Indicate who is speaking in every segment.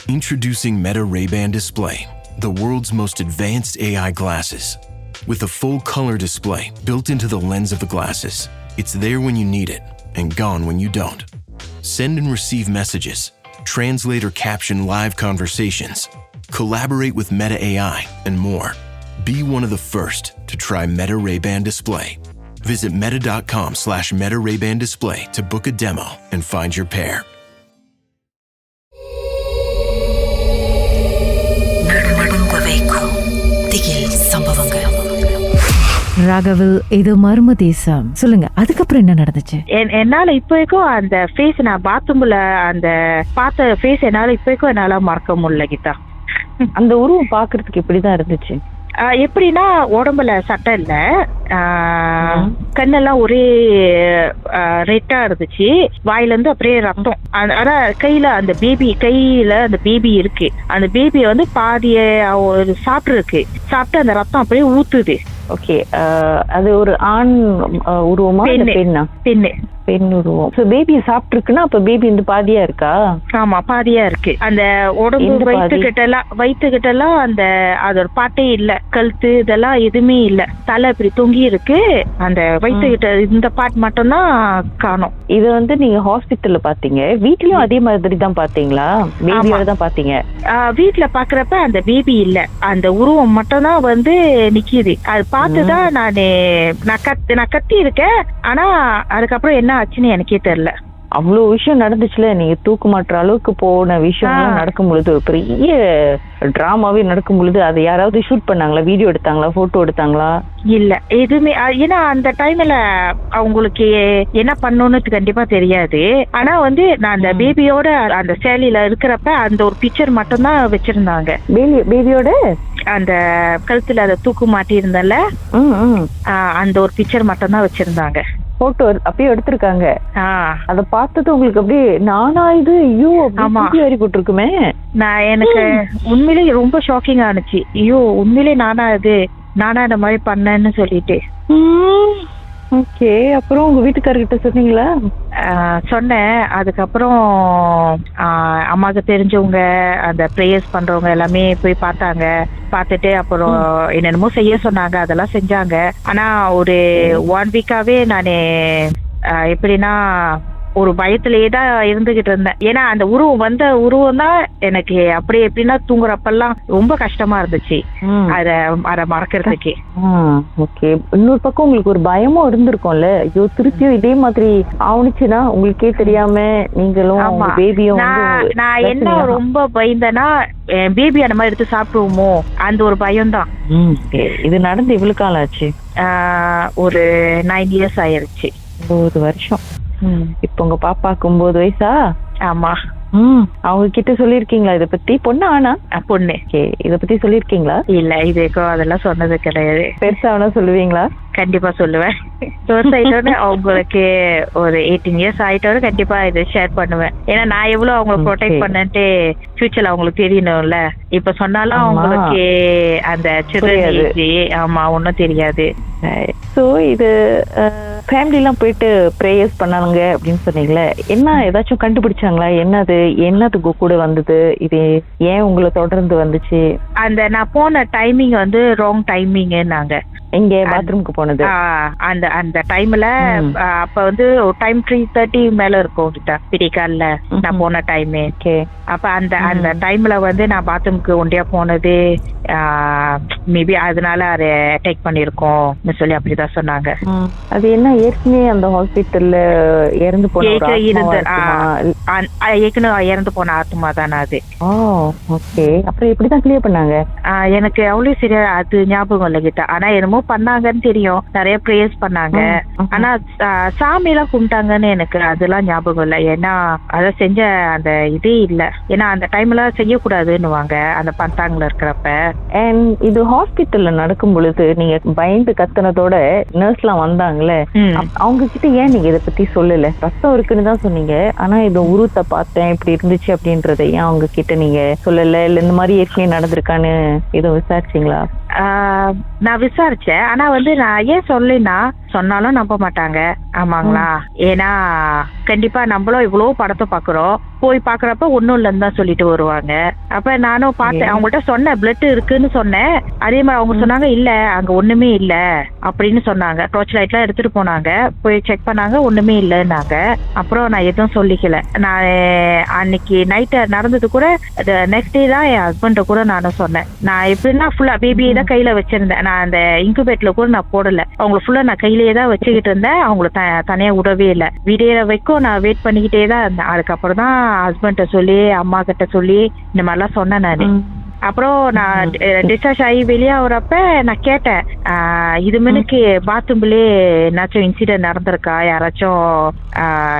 Speaker 1: Introducing Meta Ray-Ban Display, the world's most advanced AI glasses. With a full color display built into the lens of the glasses, it's there when you need it and gone when you don't. Send and receive messages, translate or caption live conversations, collaborate with Meta AI, and more. Be one of the first to try Meta Ray-Ban Display. Visit meta.com/Meta Ray-Ban Display to book a demo and find your pair.
Speaker 2: ராகவில் இது மர்ம தேசம். சொல்லுங்க, அதுக்கப்புறம் என்ன நடந்துச்சு?
Speaker 3: என்னால இப்ப வரைக்கும் அந்த ஃபேஸ், நான் பாத்ரூம்ல அந்த பார்த்த ஃபேஸ் என்னால இப்ப வரைக்கும் என்னால மறக்க முடியல கீதா.
Speaker 4: அந்த உருவம் பாக்குறதுக்கு இப்படிதான் இருந்துச்சு.
Speaker 3: எப்படின்னா உடம்புல சட்டை இல்ல, கண்ணெல்லாம் ஒரே ரெட்டா இருந்துச்சு, வாயில இருந்து அப்படியே ரத்தம். ஆனா கையில அந்த பேபி இருக்கு. அந்த பேபியை வந்து பாதிய சாப்பிட்டு அந்த ரத்தம் அப்படியே ஊத்துது.
Speaker 4: ஓகே, அது ஒரு ஆண் உருவமா பெண்ணா? பெண் உருவம். சோ பேபியை சாப்பிட்டுருக்குன்னா அப்ப பேபி இந்த பாதியா இருக்கா? ஆமா,
Speaker 3: பாதியா இருக்கு. அந்த உடம்பு வயிற்றுக்கிட்ட எல்லாம் அந்த அதோட பாட்டே இல்ல, கழுத்து இதெல்லாம் எதுவுமே இல்ல, தலை இப்படி தொங்கி இருக்கு. அந்த வயிற்றுக்கிட்ட இந்த பாட் மட்டும் தான் காணும்.
Speaker 4: இது வந்து நீங்க ஹாஸ்பிட்டல்ல பாத்தீங்க, வீட்லயும் அதே மாதிரி தான் பாத்தீங்களா? பேபியோட தான் பாத்தீங்க?
Speaker 3: வீட்டுல பாக்குறப்ப அந்த பேபி இல்ல, அந்த உருவம் மட்டும் தான் வந்து நிக்கிது. அது பார்த்துதான் நான் கத்தி இருக்கேன். ஆனா அதுக்கப்புறம் என்ன ஆச்சுன்னு எனக்கே தெரியல.
Speaker 4: அவ்வளவு விஷயம் நடந்துச்சுல, நீங்க தூக்கு மாட்டுற அளவுக்கு போன விஷயம் நடக்கும் பொழுது, பெரிய டிராமாவே நடக்கும் பொழுது, அதை யாராவது ஷூட் பண்ணாங்களா? வீடியோ எடுத்தாங்களா? போட்டோ எடுத்தாங்களா?
Speaker 3: இல்ல, எதுவுமே. ஏன்னா அந்த டைம்ல அவங்களுக்கு என்ன பண்ணணும்னு கண்டிப்பா தெரியாது. ஆனா வந்து நான் அந்த பேபியோட அந்த சேலில இருக்கிறப்ப அந்த ஒரு பிக்சர் மட்டும் தான் வச்சிருந்தாங்க.
Speaker 4: பேபியோட
Speaker 3: அந்த கழுத்துல அதை தூக்கு மாட்டி இருந்தல, அந்த ஒரு பிக்சர் மட்டும் தான் வச்சிருந்தாங்க.
Speaker 4: போட்டோ அப்பயே எடுத்திருக்காங்க. அத பார்த்தது உங்களுக்கு அப்படியே நானா இது ஐயோ ஏறி போட்டிருக்குமே.
Speaker 3: எனக்கு உண்மையிலேயே ரொம்ப ஷாக்கிங் ஆனிச்சு. ஐயோ உண்மையிலேயே நானா இந்த மாதிரி பண்ணேன்னு சொல்லிட்டு.
Speaker 4: ஓகே, அப்புறம் உங்க வீட்டுக்காரர்கிட்ட சொன்னீங்களா?
Speaker 3: சொன்னேன். அதுக்கப்புறம் அம்மாவுக்கு தெரிஞ்சவங்க, அந்த ப்ரேயர்ஸ் பண்றவங்க எல்லாமே போய் பார்த்துட்டு அப்புறம் என்னென்னமோ செய்ய சொன்னாங்க, அதெல்லாம் செஞ்சாங்க. ஆனா ஒரு 1 வீக்காவே நானு எப்படின்னா ஒரு பயத்திலேயே தான் இருந்துகிட்டு இருந்தேன். ஏன்னா அந்த உருவம் தான் எனக்கு அப்படியே எப்படின்னா தூங்குறப்பெல்லாம் ரொம்ப கஷ்டமா இருந்துச்சு அத மறக்கிறதுக்கு.
Speaker 4: ஓகே, இன்னொரு பக்கம் உங்களுக்கு ஒரு பயமும் இருந்திருக்கும்ல, ஐயோ திருப்பியும் இதே மாதிரி ஆவணிச்சுன்னா உங்களுக்கே தெரியாம நீங்களும் பேபியும்.
Speaker 3: நான் என்ன ரொம்ப பயந்தேன்னா பேபி அந்த மாதிரி எடுத்து சாப்பிடுவோமோ, அந்த ஒரு பயம் தான்.
Speaker 4: இது நடந்து எவ்வளவு காலம் ஆச்சு?
Speaker 3: ஒரு 9 years ஆயிருச்சு.
Speaker 4: 9 வருஷம். இப்ப உங்க பாப்பாக்கு 9 வயசா?
Speaker 3: ஆமா.
Speaker 4: அவங்க கிட்ட சொல்லிருக்கீங்களா இத பத்தி? பொண்ணு ஆனா?
Speaker 3: பொண்ணு.
Speaker 4: இத பத்தி சொல்லிருக்கீங்களா?
Speaker 3: இல்ல, இதுக்கும் அதெல்லாம் சொன்னது கிடையாது.
Speaker 4: பெருசா வேணா சொல்லுவீங்களா?
Speaker 3: கண்டிப்பா சொல்லுவேன். அவங்களுக்கு ஒரு 18 years ஆயிட்டோட கண்டிப்பா இதை ஷேர் பண்ணுவேன். ஏன்னா நான் எவ்வளவு அவங்களை ப்ரொடெக்ட் பண்ணேன்ட்டு ஃபியூச்சர்ல அவங்களுக்கு தெரியணும்ல. இப்ப சொன்னாலும் அவங்களுக்கு அந்த ஆமா ஒன்னும் தெரியாது.
Speaker 4: சோ இது ஃபேமிலி எல்லாம் போயிட்டு ப்ரேயர்ஸ் பண்ணாங்க அப்படின்னு சொன்னீங்களே, என்ன ஏதாச்சும் கண்டுபிடிச்சாங்களா? என்னதுக்கு கூட வந்தது? இது ஏன் உங்களை தொடர்ந்து வந்துச்சு?
Speaker 3: அந்த நான் போன டைமிங் வந்து ராங் டைமிங். நாங்க
Speaker 4: எங்க பாத்ரூமுக்கு போனது
Speaker 3: அந்த டைம்ல அப்ப வந்து டைம் 3:30 மேல இருக்கும் பிடிக்கால நான் போன டைம். அப்ப அந்த டைம்ல வந்து நான் பாத்ரூமுக்கு ஒண்டியா போனது மேபி அதனால அதை அட்டாக் பண்ணிருக்கோம் சொல்லி அப்படிதான் சொன்னாங்க.
Speaker 4: அது என்ன ஏற்கனவே அந்த ஹாஸ்பிட்டல்ல இறந்து போன
Speaker 3: இறந்து போன ஆத்மா தானே அது.
Speaker 4: ஓகே, அப்புறம் எப்படிதான் கிளியர் பண்ணாங்க?
Speaker 3: எனக்கு அவ்வளவு சரியா அது ஞாபகம் இல்ல கிட்ட. ஆனா என்னமோ பண்ணாங்கன்னு தெரியும், நிறைய ப்ரேயர்ஸ் பண்ணாங்க. ஆனா சாமி எல்லாம் கும்பிட்டாங்கன்னு எனக்கு அதெல்லாம் ஞாபகம் இல்ல. ஏன்னா அத செஞ்ச அந்த இதே இல்ல. ஏன்னா அந்த டைம்ல செய்யக்கூடாதுன்னுவாங்க அந்த பந்தாங்கல இருக்கிறப்ப.
Speaker 4: இது ஹாஸ்பிட்டல்ல நடக்கும் பொழுது நீங்க பயந்து கத்துனதோட நர்ஸ் எல்லாம் வந்தாங்களே, அவங்க கிட்ட ஏன் நீங்க இதை பத்தி சொல்லல? ரத்தம் இருக்குன்னு தான் சொன்னீங்க, ஆனா இது உருவத்தை பார்த்தேன் இப்படி இருந்துச்சு அப்படின்றத ஏன் அவங்க கிட்ட நீங்க சொல்லல? இல்ல இந்த மாதிரி ஏற்கனவே நடந்திருக்கான்னு எதுவும் விசாரிச்சீங்களா?
Speaker 3: நான் விசாரிச்சேன். ஆனா வந்து நான் ஏன் சொல்லலைன்னா சொன்னாலும் நம்ப மாட்டாங்க. ஆமாங்களா? ஏன்னா கண்டிப்பா நம்மளும் இவ்வளவு படத்தை பாக்குறோம், போய் பாக்குறப்ப ஒண்ணும் இல்லைன்னு தான் சொல்லிட்டு வருவாங்க. அப்ப நானும் பார்த்தேன், அவங்கள்ட்ட சொன்னேன் பிளட் இருக்குன்னு சொன்னேன். அதே மாதிரி அவங்க சொன்னாங்க இல்ல அங்க ஒண்ணுமே இல்ல அப்படின்னு சொன்னாங்க. டார்ச் லைட் எல்லாம் எடுத்துட்டு போனாங்க, போய் செக் பண்ணாங்க, ஒண்ணுமே இல்லைன்னாங்க. அப்புறம் நான் எதுவும் சொல்லிக்கல. நான் அன்னைக்கு நைட்டு நடந்தது கூட நெக்ஸ்ட் டே தான் என் ஹஸ்பண்ட கூட நானும் சொன்னேன். நான் எப்படின்னா ஃபுல்லா பேபியே தான் கையில வச்சிருந்தேன். நான் அந்த இன்குபேட்டர்ல கூட நான் போடல, அவங்களை ஃபுல்லா நான் கையிலேயே தான் வச்சுக்கிட்டு இருந்தேன். அவங்கள தனியா விடவே இல்லை. விடியற வரைக்கும் நான் வெயிட் பண்ணிக்கிட்டே தான் இருந்தேன். அதுக்கப்புறம் தான் ஹஸ்பண்ட சொல்லி அம்மா கிட்ட சொல்லி இந்த மாதிரிலாம் சொன்னேன் நானு. அப்புறம் நான் டிஸ்சார்ஜ் ஆகி வெளியே வரப்ப நான் கேட்டேன், இது மணிக்கு பாத்ரூம்லயே என்னாச்சும் இன்சிடென்ட் நடந்திருக்கா, யாராச்சும்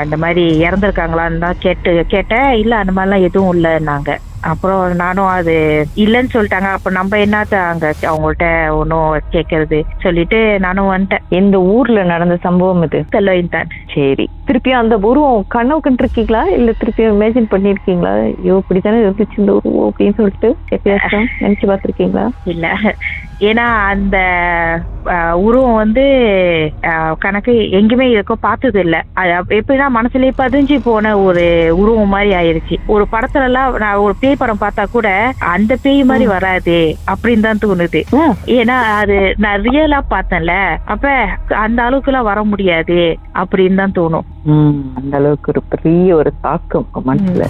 Speaker 3: இந்த மாதிரி இறந்துருக்காங்களான்னு தான் கேட்டேன். இல்ல அந்த மாதிரிலாம் எதுவும் இல்லைன்னாங்க. அப்புறம் நானும் அது இல்லைன்னு சொல்லிட்டாங்க. அப்ப நம்ம என்னத்த அங்க அவங்கள்ட்ட ஒன்னும் கேட்கறது சொல்லிட்டு நானும் வந்துட்டேன்.
Speaker 4: எந்த ஊர்ல நடந்த சம்பவம் இது?
Speaker 3: செல்லோயின்தான்.
Speaker 4: சரி, திருப்பி அந்த உருவம் கனவு கண்டிருக்கீங்களா இல்ல திருப்பி இமேஜின் பண்ணிருக்கீங்களா? ஐயோ இப்படித்தானே இருந்துச்சு இந்த உருவம் அப்படின்னு சொல்லிட்டு எப்பயாச்சும் நினைச்சு பார்த்திருக்கீங்களா?
Speaker 3: இல்ல, ஏன்னா அந்த உருவம் வந்து கணக்கு எங்குமே இருக்கோ பார்த்தது இல்ல. எப்படின்னா மனசுலயே பதிஞ்சு போன ஒரு உருவம் மாதிரி ஆயிருச்சு. ஒரு படத்துல எல்லாம் நான் ஒரு பேய் படம் பார்த்தா கூட அந்த பேய் மாதிரி வராது அப்படின்னு தான் தோணுது. ஏன்னா அது நான் ரியலா பார்த்தேன்ல, அப்ப அந்த அளவுக்கு எல்லாம் வர முடியாது அப்படின்னு தான் தோணும்.
Speaker 4: அந்த அளவுக்கு ஒரு பெரிய ஒரு தாக்கம் மனசுல.